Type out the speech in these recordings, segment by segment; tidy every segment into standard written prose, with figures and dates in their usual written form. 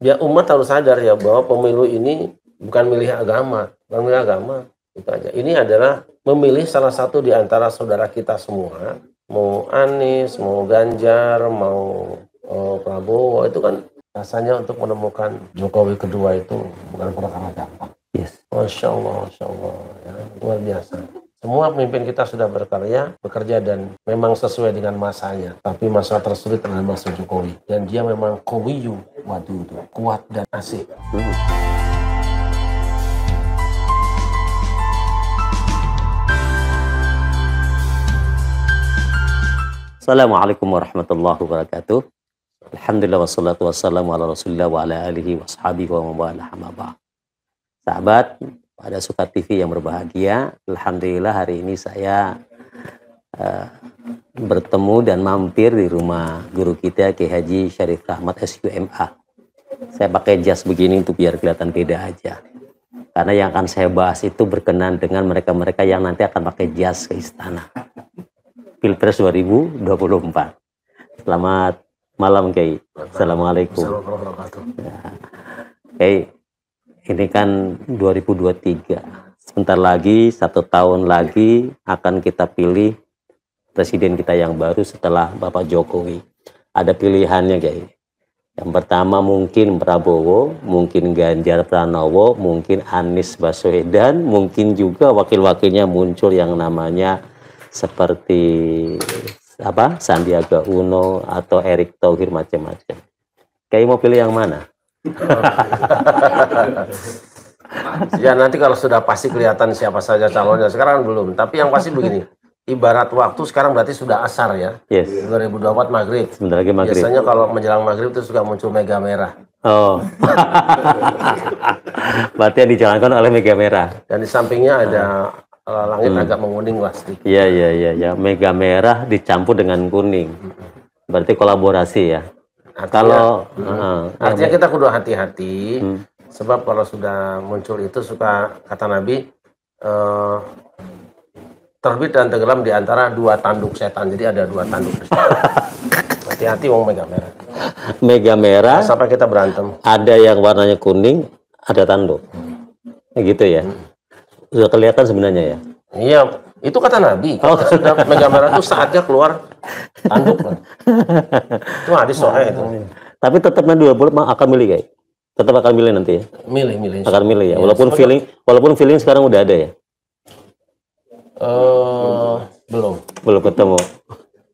Ya umat harus sadar ya bahwa pemilu ini bukan milih agama, bukan milih agama. Itu aja. Ini adalah memilih salah satu di antara saudara kita semua, mau Anies, mau Ganjar, mau Prabowo, itu kan rasanya untuk menemukan Jokowi kedua itu bukan perkara gampang. Yes. Masya Allah, ya, luar biasa. Semua pemimpin kita sudah bekerja dan memang sesuai dengan masanya. Tapi masa tersulit adalah masa Jokowi. Dan dia memang qawiyu wadud, kuat dan asik. Assalamualaikum warahmatullahi wabarakatuh. Alhamdulillah wassalatu wassalamu ala rasulillah wa ala alihi wa sahbihi wa mawalah hamabah. Sahabat pada Suka TV yang berbahagia, alhamdulillah hari ini saya bertemu dan mampir di rumah guru kita Kiai Haji Syarif Rahmat SUMA. Saya pakai jas begini untuk biar kelihatan beda aja. Karena yang akan saya bahas itu berkenan dengan mereka-mereka yang nanti akan pakai jas ke istana. Pilpres 2024. Selamat malam Kiai. Assalamualaikum. Kiai, ini kan 2023. Sebentar lagi, 1 tahun lagi akan kita pilih presiden kita yang baru setelah Bapak Jokowi. Ada pilihannya Kiai. Yang pertama mungkin Prabowo, mungkin Ganjar Pranowo, mungkin Anies Baswedan, mungkin juga wakil-wakilnya muncul yang namanya seperti Sandiaga Uno atau Erick Thohir, macam-macam. Kayak mau pilih yang mana? Ya nanti kalau sudah pasti kelihatan siapa saja calonnya. Sekarang belum. Tapi yang pasti begini. Ibarat waktu sekarang berarti sudah asar ya. Yes. 2024 maghrib. Sebentar lagi maghrib. Biasanya kalau menjelang maghrib itu suka muncul mega merah. Oh. Berarti yang dijalankan oleh mega merah. Dan di sampingnya ada langit agak menguning lah sedikit. Iya. Mega merah dicampur dengan kuning. Berarti kolaborasi ya. Artinya kita kudu hati-hati. Sebab kalau sudah muncul itu suka kata Nabi terbit dan tenggelam di antara 2 tanduk setan. Jadi ada 2 tanduk. Hati-hati wong mega merah. Mega merah. Sampai kita berantem. Ada yang warnanya kuning, ada tanduk. Gitu ya. Sudah kelihatan sebenarnya ya. Iya, itu kata Nabi. Kalau sudah mega merah itu saatnya keluar tanduk. Itu hadis sahih itu. Tapi tetapnya 20 akan milih Kiai. Tetap akan milih nanti ya. Milih. Akan milih ya. Walaupun feeling sekarang udah ada ya. Belum ketemu.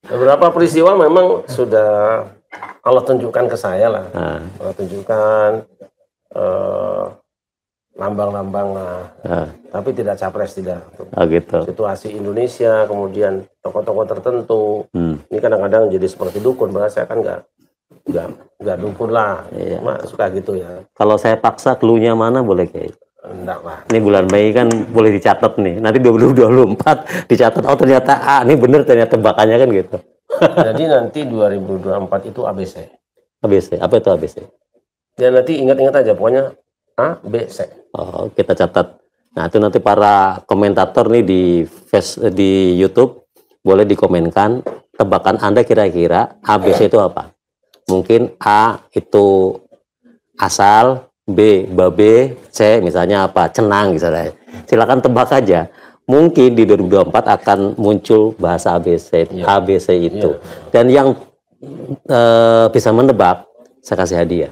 Beberapa peristiwa memang sudah Allah tunjukkan ke saya lah. Allah tunjukkan lambang-lambang lah. Tapi tidak capres, tidak. Gitu. Situasi Indonesia, kemudian tokoh-tokoh tertentu. Ini kadang-kadang jadi seperti dukun. Bahasa saya kan nggak dukun lah. Iya. Suka gitu ya. Kalau saya paksa cluenya mana boleh Kiai? Enggak lah. Ini bulan Mei kan boleh dicatat nih. Nanti 2024 dicatat, oh ternyata ini bener ternyata tebakannya kan gitu. Jadi nanti 2024 itu ABC. ABC, apa itu ABC? Ya nanti ingat-ingat aja pokoknya A, B, C. Oh, kita catat. Nah, itu nanti para komentator nih di YouTube boleh dikomenkan tebakan Anda kira-kira ABC itu apa? Mungkin A itu asal, B, babe, C misalnya apa, cenang misalnya. Silakan tebak aja. Mungkin di 2024 akan muncul bahasa ABC, ABC itu. Dan yang bisa menebak, saya kasih hadiah.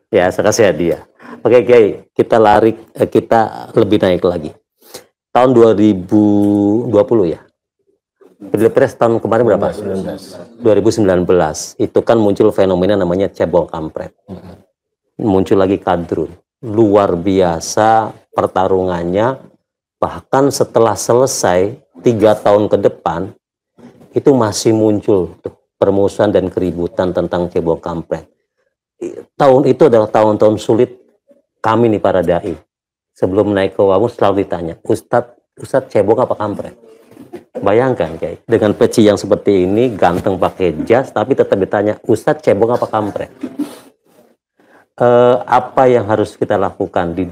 Ya, saya kasih hadiah. Oke, Kiai, kita lebih naik lagi. Tahun 2020 ya. Pilpres tahun kemarin berapa? 2019. Itu kan muncul fenomena namanya cebong kampret. Muncul lagi kadrun, luar biasa pertarungannya, bahkan setelah selesai 3 tahun ke depan itu masih muncul permusuhan dan keributan tentang cebong kampret. Tahun itu adalah tahun-tahun sulit kami nih para dai. Sebelum naik ke wamus selalu ditanya, Ustadz cebong apa kampret? Bayangkan Kiai, dengan peci yang seperti ini, ganteng pakai jas, tapi tetap ditanya, Ustadz cebong apa kampret? Apa yang harus kita lakukan di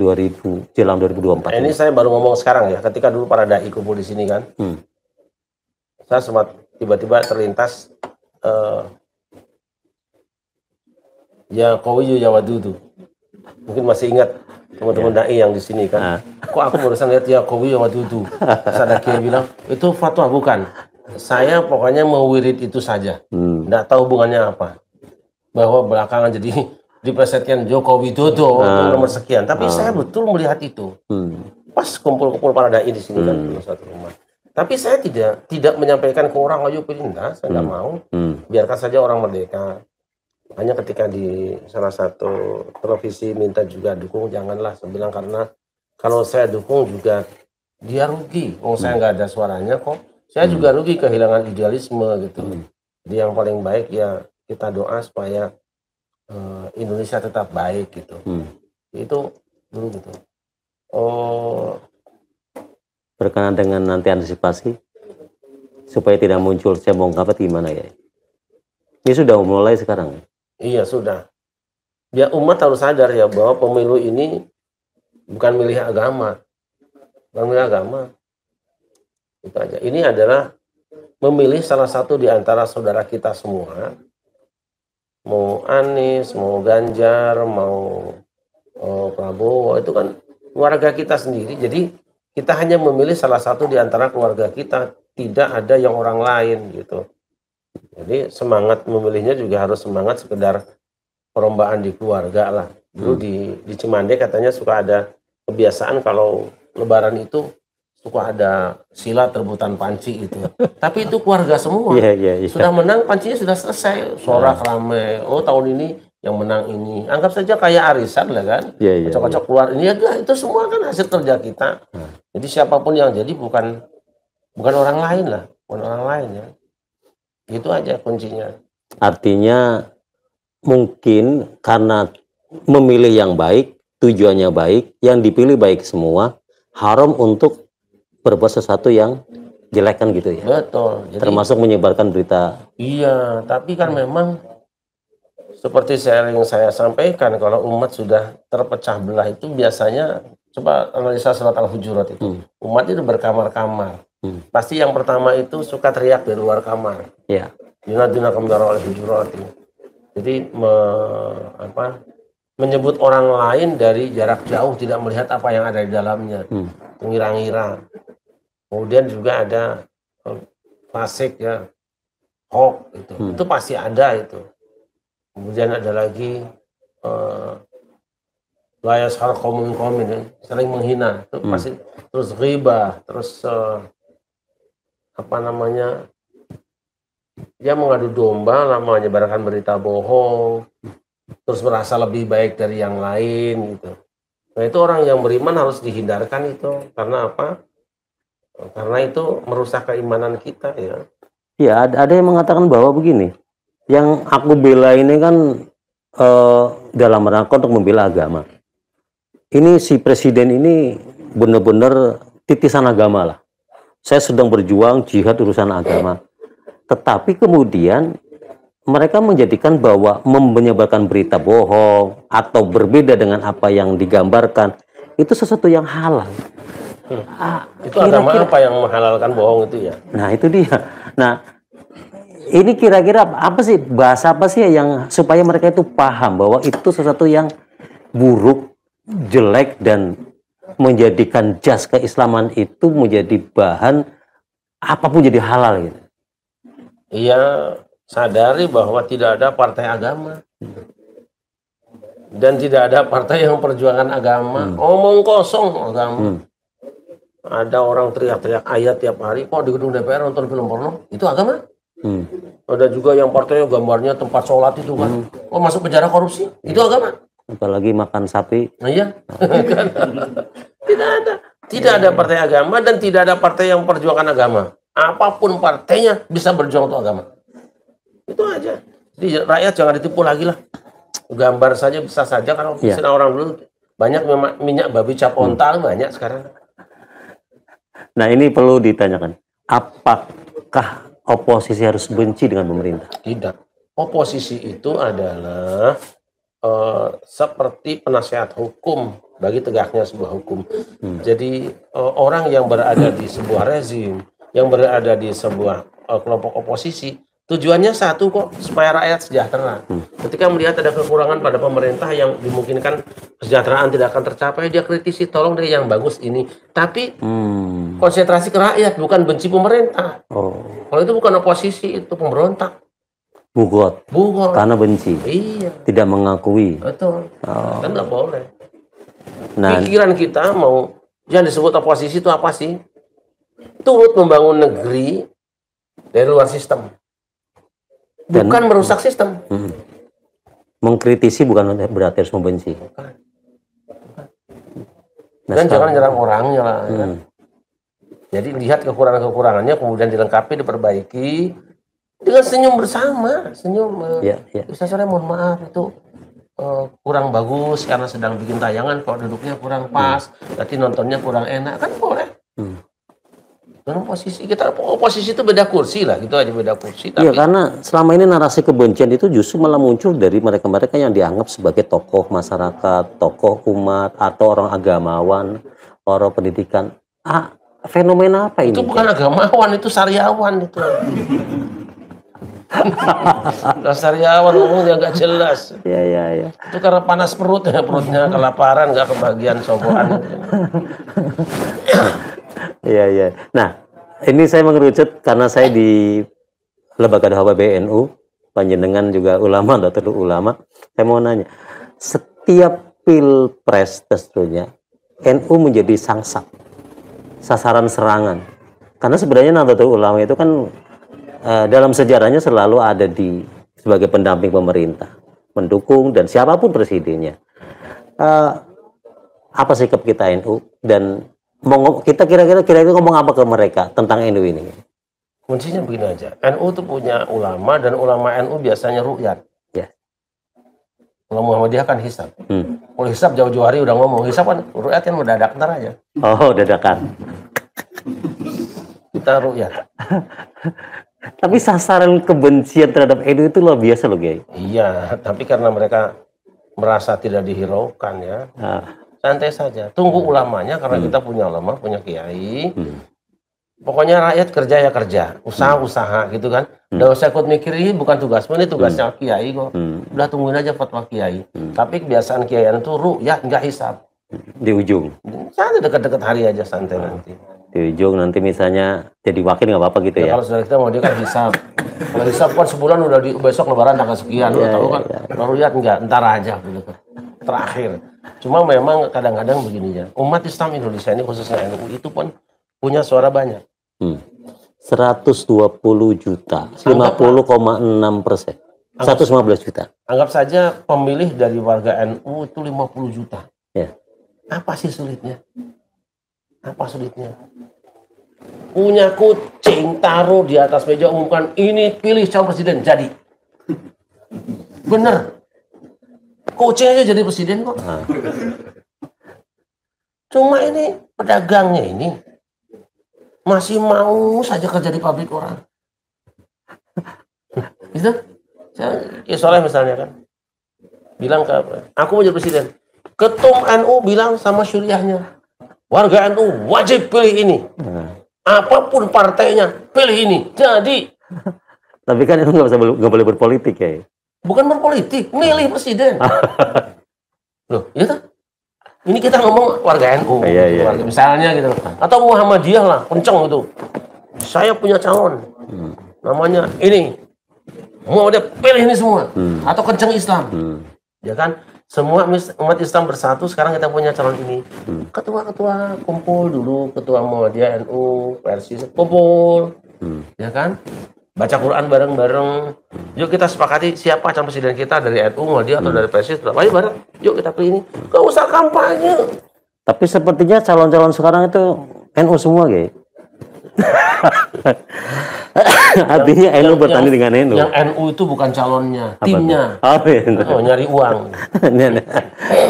jelang 2024? Ini saya baru ngomong sekarang ya, ketika dulu para dai kumpul di sini kan, saya sempat tiba-tiba terlintas ya Qawiyu ya Wadudu. Mungkin masih ingat teman-teman dai yang di sini kan. Kok aku barusan lihat ya Qawiyu ya Wadudu. Terus ada kiai bilang, itu fatwa bukan. Saya pokoknya mau wirid itu saja. Nggak tahu hubungannya apa. Bahwa belakangan jadi dipresetkan Joko Widodo untuk nomor sekian. Tapi saya betul melihat itu. Pas kumpul-kumpul para dai di sini kan di satu rumah. Tapi saya tidak menyampaikan ke orang, ayo pilih, enggak, saya nggak mau. Biarkan saja orang merdeka. Hanya ketika di salah satu televisi minta juga dukung, janganlah. Saya bilang karena kalau saya dukung juga dia rugi. Saya nggak ada suaranya kok. Saya juga rugi kehilangan idealisme gitu. Jadi yang paling baik ya kita doa supaya Indonesia tetap baik gitu. Itu dulu gitu. Berkenaan dengan nanti antisipasi supaya tidak muncul cebong kampret gimana ya? Ini sudah mulai sekarang. Iya sudah. Ya umat harus sadar ya bahwa pemilu ini bukan milih agama, bukan milih agama. Itu aja. Ini adalah memilih salah satu di antara saudara kita semua. Mau Anies, mau Ganjar, mau Prabowo, itu kan keluarga kita sendiri. Jadi kita hanya memilih salah satu di antara keluarga kita, tidak ada yang orang lain gitu. Jadi semangat memilihnya juga harus semangat sekedar perlombaan di keluarga lah. Dulu di Cimande katanya suka ada kebiasaan kalau Lebaran itu suka ada silat rebutan panci itu. Tapi itu keluarga semua. Sudah menang pancinya sudah selesai. Sorak rame. Oh tahun ini yang menang ini. Anggap saja kayak arisan lah kan. Kocok-kocok keluar. Ini ya itu semua kan hasil kerja kita. Jadi siapapun yang jadi bukan orang lain lah. Bukan orang lain ya. Itu aja kuncinya. Artinya mungkin karena memilih yang baik, tujuannya baik, yang dipilih baik semua, haram untuk berbuat sesuatu yang jelek kan gitu ya. Betul. Jadi, termasuk menyebarkan berita. Iya, tapi kan memang seperti yang saya sampaikan, kalau umat sudah terpecah belah itu biasanya, coba analisa surat Al-Hujurat itu, umat itu berkamar-kamar. Pasti yang pertama itu suka teriak dari luar kamar. Ya. Yunadina kamdara Al-Hujurat. Jadi menyebut orang lain dari jarak jauh, tidak melihat apa yang ada di dalamnya, mengira-ngira. Kemudian juga ada fasik ya, hoax itu pasti ada itu. Kemudian ada lagi layas har qaumun qaumin, saling menghina, itu pasti. Terus ghibah, terus dia mengadu domba lah, menyebarkan berita bohong, terus merasa lebih baik dari yang lain gitu. Nah itu orang yang beriman harus dihindarkan itu. Karena apa? Karena itu merusak keimanan kita ya. Ya, ada yang mengatakan bahwa begini, yang aku bela ini kan dalam rangka untuk membela agama. Ini si presiden ini benar-benar titisan agama lah. Saya sedang berjuang jihad urusan agama. Tetapi kemudian mereka menjadikan bahwa menyebarkan berita bohong atau berbeda dengan apa yang digambarkan itu sesuatu yang halal. Itu agama apa yang menghalalkan bohong itu ya? Nah itu dia. Nah ini kira-kira apa sih, bahasa apa sih yang supaya mereka itu paham bahwa itu sesuatu yang buruk, jelek, dan menjadikan jas keislaman itu menjadi bahan apapun jadi halal gitu. Iya, sadari bahwa tidak ada partai agama dan tidak ada partai yang perjuangan agama. Omong kosong agama. Ada orang teriak-teriak ayat tiap hari, kok di gedung DPR nonton film porno, itu agama? Ada juga yang partainya gambarnya tempat sholat itu kan, kok masuk penjara korupsi, itu agama? Apalagi makan sapi. Nah, iya. Tidak ada partai agama dan tidak ada partai yang perjuangan agama. Apapun partainya bisa berjuang untuk agama. Itu aja. Jadi rakyat jangan ditipu lagi lah. Gambar saja bisa saja, kalau istilah orang dulu banyak minyak babi cap ontal banyak sekarang. Nah ini perlu ditanyakan, apakah oposisi harus benci dengan pemerintah? Tidak. Oposisi itu adalah seperti penasehat hukum bagi tegaknya sebuah hukum. Jadi orang yang berada di sebuah rezim, yang berada di sebuah kelompok oposisi, Tujuannya satu kok, supaya rakyat sejahtera. Ketika melihat ada kekurangan pada pemerintah yang dimungkinkan kesejahteraan tidak akan tercapai, dia kritisi, tolong deh yang bagus ini. Tapi konsentrasi ke rakyat, bukan benci pemerintah. Kalau itu bukan oposisi, itu pemberontak. Bugot. Karena benci. Iya. Tidak mengakui. Betul. Kan nggak boleh. Nah, Pikiran kita mau, yang disebut oposisi itu apa sih? Turut membangun negeri dari luar sistem. Bukan merusak sistem. Mengkritisi bukan berarti harus membenci. Dan jangan nyerang orangnya lah. Ya. Jadi lihat kekurangan-kekurangannya, kemudian dilengkapi, diperbaiki dengan senyum bersama. Senyum. Saya mohon maaf itu kurang bagus karena sedang bikin tayangan, kalau duduknya kurang pas, nanti nontonnya kurang enak, kan boleh. Dan oposisi itu beda kursi lah, gitu aja, beda kursi. Iya, karena selama ini narasi kebencian itu justru malah muncul dari mereka-mereka yang dianggap sebagai tokoh masyarakat, tokoh umat, atau orang agamawan, orang pendidikan. Fenomena apa ini? Itu bukan agamawan, itu sariawan itu. Sariawan ngomongnya nggak jelas. Iya. Itu karena panas perutnya kelaparan, nggak kebagian sogokan. Iya. Nah, ini saya mengerucut karena saya di Lembaga Dakwah BNU, panjenengan juga ulama, Datul Ulama. Saya mau nanya, setiap pilpres tentunya NU menjadi sasaran serangan. Karena sebenarnya Nahdlatul Ulama itu kan dalam sejarahnya selalu ada sebagai pendamping pemerintah, mendukung dan siapapun presidennya. Apa sikap kita NU dan kita kira-kira ngomong apa ke mereka tentang NU ini? Kuncinya begini aja. NU itu punya ulama, dan ulama NU biasanya rukyat. Ya. Kalau Muhammadiyah kan hisab. Kalau hisab jauh-jauh hari udah ngomong. Hisab kan rukyat kan mendadak ntar aja. Oh, dadakan. Kita rukyat. Tapi sasaran kebencian terhadap NU itu luar biasa loh, Kiai. Iya, tapi karena mereka merasa tidak dihiraukan ya. Santai saja, tunggu ulamanya, karena kita punya ulama, punya kiai. Pokoknya rakyat kerja ya kerja, usaha gitu kan. Nggak usah ikut mikir, ini bukan tugasmu, ini tugasnya kiai kok. Udah tungguin aja fatwa kiai. Tapi kebiasaan kiai itu rukyat, nggak hisab. Di ujung. Santai, dekat-dekat hari aja, santai nanti. Di ujung nanti misalnya jadi wakil nggak apa-apa gitu ya. Kalau saudara kita mau dia kan hisab. Kalau hisab kan sebulan udah besok lebaran tanggal sekian, tahu kan. Kalau rukyat enggak, ntar aja gitu. Terakhir. Cuma memang kadang-kadang begini ya, umat Islam Indonesia ini khususnya NU itu pun punya suara banyak. 120 juta, 50,6%, 115 juta. Anggap saja pemilih dari warga NU itu 50 juta. Ya. Apa sih sulitnya? Punya kucing, taruh di atas meja, umumkan, ini pilih calon presiden, jadi. Bener. Kucing aja jadi presiden kok. Cuma ini pedagangnya ini masih mau saja kerja di pabrik orang. Gitu. Soleh misalnya kan bilang ke aku mau jadi presiden. Ketum NU bilang sama syuriahnya, warga NU wajib pilih ini. Apapun partainya, pilih ini. Jadi. Tapi kan itu nggak boleh berpolitik ya. Bukan berpolitik, milih presiden. Loh, iya kan? Ini kita ngomong warga NU, warga misalnya gitu. Atau Muhammadiyah lah, kenceng itu. Saya punya calon, namanya ini. Mau dia pilih ini semua. Atau kenceng Islam. Ya kan? Semua umat Islam bersatu, sekarang kita punya calon ini. Ketua-ketua kumpul dulu, ketua Muhammadiyah NU, versi kumpul. Ya kan? Baca Quran bareng-bareng. Yuk kita sepakati siapa calon presiden kita, dari NU, Muhammadiyah atau dari PSI. Ayo bareng. Yuk kita pilih ini. Gak usah kampanye. Tapi sepertinya calon-calon sekarang itu NU semua, Gay. Artinya NU bertanding dengan NU. Yang NU itu bukan calonnya, timnya. Nyari uang.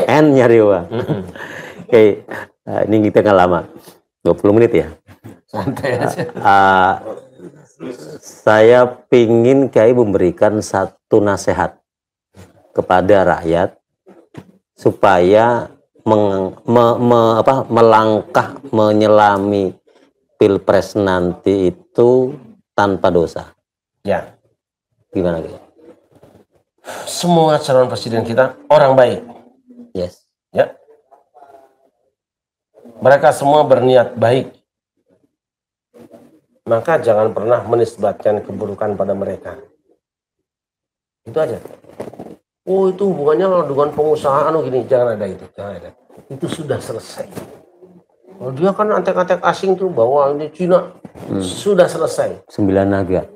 N nyari uang. Oke, ini kita nggak lama. 20 menit ya. Santai aja. Saya pingin Kiai memberikan satu nasihat kepada rakyat supaya melangkah menyelami Pilpres nanti itu tanpa dosa. Ya. Gimana gitu? Semua calon presiden kita orang baik. Yes. Ya. Mereka semua berniat baik. Maka jangan pernah menisbatkan keburukan pada mereka. Itu aja. Oh, itu hubungannya dengan pengusaha gini, jangan ada itu, jangan ada. Itu sudah selesai. Kalau dia kan antek-antek asing tuh bawa ini Cina, sudah selesai. 9 naga.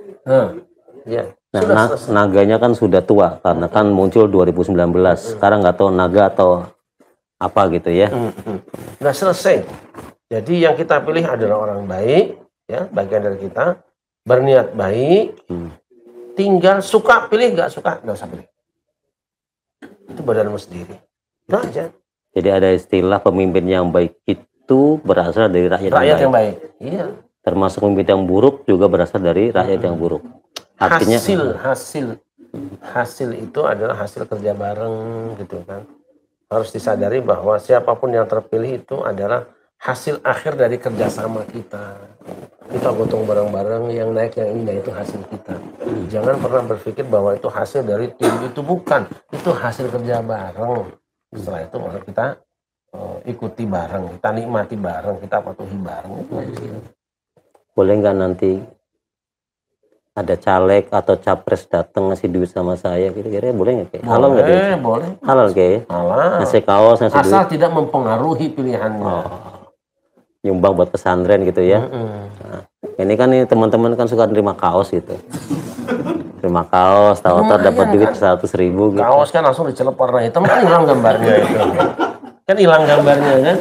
Ya. Nah, naganya kan sudah tua karena kan muncul 2019. Sekarang nggak tahu naga atau apa gitu ya. Nah, selesai. Jadi yang kita pilih adalah orang baik, ya, bagian dari kita, berniat baik. Tinggal suka pilih, nggak suka nggak usah pilih. Itu badanmu sendiri. Nah aja. Jadi ada istilah pemimpin yang baik itu berasal dari rakyat yang baik. Iya. Termasuk pemimpin yang buruk juga berasal dari rakyat yang buruk. Artinya hasil itu adalah hasil kerja bareng gitu kan. Harus disadari bahwa siapapun yang terpilih itu adalah hasil akhir dari kerjasama kita. Kita gotong bareng-bareng, yang naik yang indah itu hasil kita. Jangan pernah berpikir bahwa itu hasil dari tim, itu bukan. Itu hasil kerja bareng. Setelah itu maka kita ikuti bareng, kita nikmati bareng, kita patuhi bareng. Boleh nggak nanti ada caleg atau capres datang ngasih duit sama saya, kira-kira boleh nggak? Halal nggak? Boleh. Halal kayak. Halal. Ngasih kaos, ngasih duit. Asal tidak mempengaruhi pilihannya. Nyumbang buat pesantren gitu ya. Nah, ini kan nih teman-teman kan suka nerima kaos gitu. Terima kaos, tahu-tahu dapat duit 100.000 gitu. Kaos kan langsung dicelup warna hitam, kan hilang gambarnya itu. Kan hilang gambarnya kan.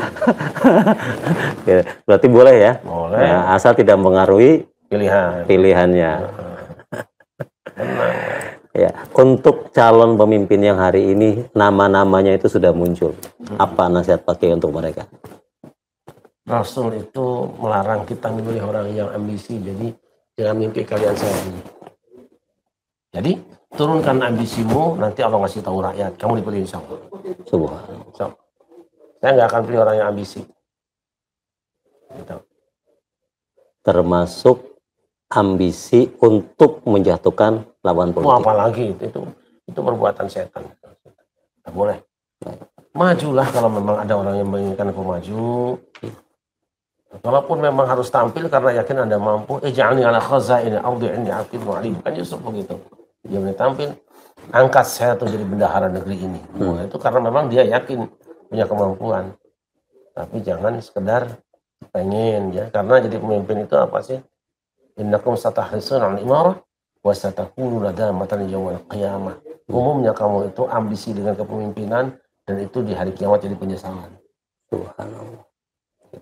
Ya, berarti boleh ya? Boleh. Nah, asal tidak mempengaruhi pilihannya. Ya, untuk calon pemimpin yang hari ini nama-namanya itu sudah muncul. Apa nasihat pakai untuk mereka? Rasul itu melarang kita memilih orang yang ambisi, jadi jangan mimpi kalian sendiri. Jadi turunkan ambisimu, nanti Allah ngasih tahu rakyat, kamu dipilih insya Allah. Subhanallah. Saya nggak akan pilih orang yang ambisi. Gitu. Termasuk ambisi untuk menjatuhkan lawan politik. Apalagi itu perbuatan setan. Nggak boleh. Majulah kalau memang ada orang yang menginginkan aku maju. Walaupun memang harus tampil karena yakin Anda mampu. Ij'alni ala khazaini ardi inni hafidzun alim. Kan Yusuf begitu. Dia tampil, angkat saya tuh jadi bendahara negeri ini. Nah, itu karena memang dia yakin punya kemampuan. Tapi jangan sekedar pengen ya. Karena jadi pemimpin itu apa sih? Innakum satahrisun 'ala al-imarah wa satakunu nadamatan yaumil qiyamah. Umumnya kamu itu ambisi dengan kepemimpinan dan itu di hari kiamat jadi penyesalan. Subhanallah.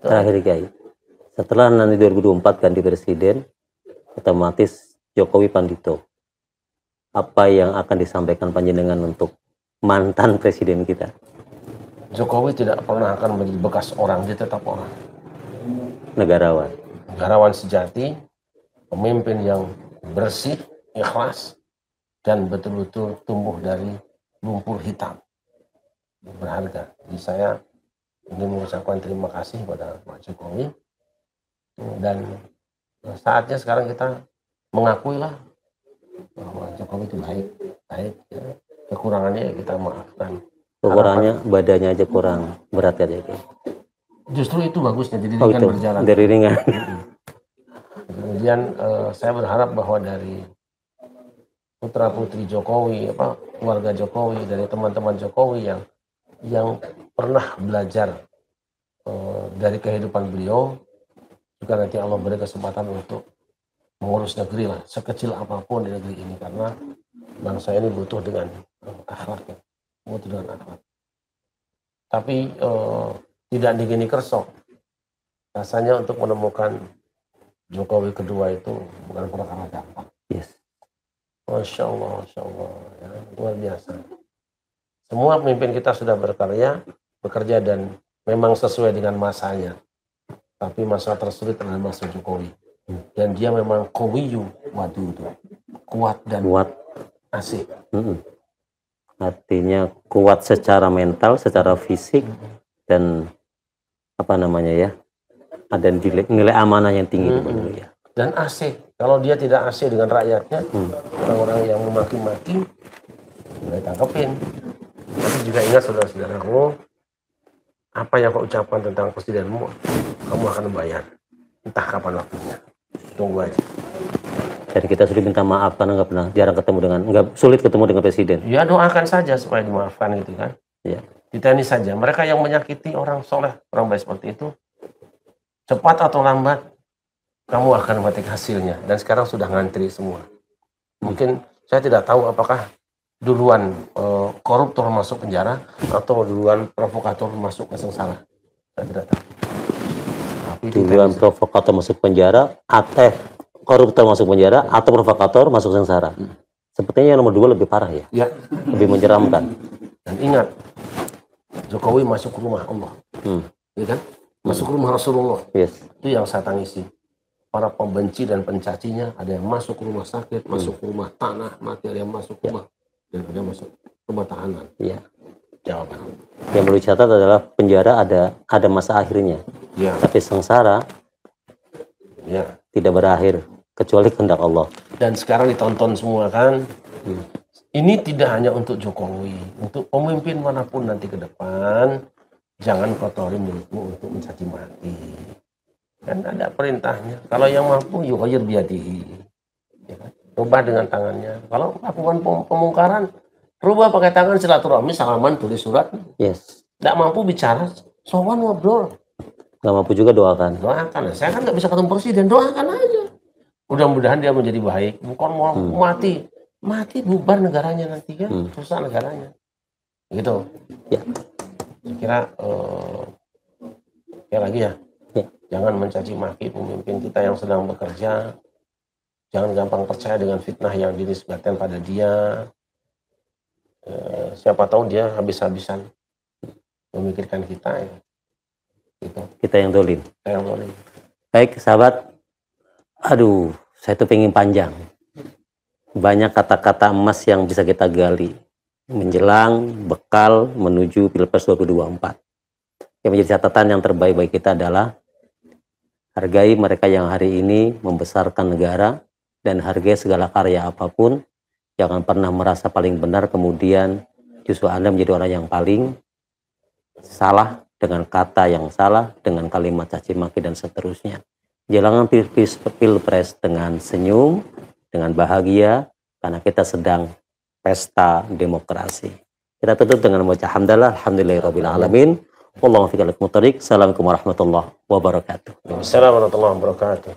Terakhir Kiai, setelah nanti 2024 ganti presiden, otomatis Jokowi Pandito, apa yang akan disampaikan panjenengan untuk mantan presiden kita? Jokowi tidak pernah akan menjadi bekas orang, dia tetap orang. Negarawan. Negarawan sejati, pemimpin yang bersih, ikhlas, dan betul-betul tumbuh dari lumpur hitam. Berharga. Jadi saya ingin mengucapkan terima kasih kepada Pak Jokowi. Dan saatnya sekarang kita mengakui lah bahwa Jokowi itu baik ya. Kekurangannya kita maafkan. Kekurangannya badannya aja kurang berat ya. Justru itu bagusnya, jadi ringan berjalan. Dari ringan. Kemudian saya berharap bahwa dari putra putri Jokowi, keluarga Jokowi, dari teman-teman Jokowi yang pernah belajar dari kehidupan beliau, juga nanti Allah beri kesempatan untuk mengurus negeri lah, sekecil apapun di negeri ini, karena bangsa ini butuh dengan akhlak, butuh dengan akhlak. Tapi tidak digini kersok. Rasanya untuk menemukan Jokowi kedua itu bukan perkara gampang. Yes. Masya Allah, ya, luar biasa. Semua pemimpin kita sudah bekerja dan memang sesuai dengan masanya. Tapi masa tersulit adalah masa Jokowi. Dan dia memang qawiyu wadudu. Kuat dan asik. Artinya kuat secara mental, secara fisik, dan apa namanya ya, ada nilai amanah yang tinggi. dan AC. Kalau dia tidak AC dengan rakyatnya, orang-orang yang memaki-maki, mulai tangkepin. Tapi juga ingat saudara-saudaraku, apa yang kau ucapkan tentang presidenmu, kamu akan membayar. Entah kapan waktunya. Tunggu aja. Jadi kita sudah minta maaf karena jarang ketemu sulit ketemu dengan presiden. Ya doakan saja supaya dimaafkan gitu kan. Ya. Ditanya saja, mereka yang menyakiti orang soleh, orang baik seperti itu, cepat atau lambat, kamu akan memetik hasilnya. Dan sekarang sudah ngantri semua. Mungkin saya tidak tahu apakah duluan koruptor masuk penjara atau duluan provokator masuk ke sengsara. Saya tidak tahu. Tapi duluan provokator masuk penjara, atau koruptor masuk penjara, atau provokator masuk sengsara. Sepertinya yang nomor 2 lebih parah ya. Ya. Lebih menyeramkan. Dan ingat, Jokowi masuk ke rumah Allah. Ya kan? Masuk ke rumah Rasulullah. Yes. Itu yang saya tangisi. Para pembenci dan pencacinya, ada yang masuk ke rumah sakit, masuk ke rumah tanah, mati, ada yang masuk ke rumah, dan ada yang masuk ke rumah tahanan. Ya. Jawaban. Yang perlu dicatat adalah penjara ada masa akhirnya. Ya. Tapi sengsara Ya. tidak berakhir kecuali kehendak Allah. Dan sekarang ditonton semua kan. Ini tidak hanya untuk Jokowi, untuk pemimpin manapun nanti ke depan, jangan kotori mulutmu untuk mencaci maki. Kan ada perintahnya. Kalau yang mampu yughayyir biyadihi. Ya kan? Rubah dengan tangannya. Kalau lakukan pemungkaran, rubah pakai tangan, silaturahmi, salaman, tulis surat. Yes. Tidak mampu bicara, sowan ngobrol. Nggak mampu juga doakan. Doakan. Saya kan nggak bisa ketemu presiden, doakan aja. Mudah-mudahan dia menjadi baik. Bukan mau mati bubar negaranya nanti kan, susah negaranya. Gitu. Ya. Saya kira ya lagi ya. Jangan mencaci maki pemimpin kita yang sedang bekerja. Jangan gampang percaya dengan fitnah yang dinisbatkan pada dia. Siapa tahu dia habis-habisan memikirkan kita ya. Gitu. Kita yang dolim. Kita yang dolim. Baik sahabat, aduh saya tuh pengen panjang. Banyak kata-kata emas yang bisa kita gali menjelang bekal menuju Pilpres 2024. Yang menjadi catatan yang terbaik bagi kita adalah hargai mereka yang hari ini membesarkan negara dan hargai segala karya apapun. Jangan pernah merasa paling benar kemudian justru Anda menjadi orang yang paling salah dengan kata yang salah, dengan kalimat caci maki dan seterusnya. Jalankan Pilpres dengan senyum, dengan bahagia, karena kita sedang pesta demokrasi. Kita tutup dengan membaca hamdalah, alhamdulillahirabbil alamin. Wallahu fiqh al-muqtarik. Assalamualaikum warahmatullahi wabarakatuh. Assalamualaikum warahmatullahi wabarakatuh.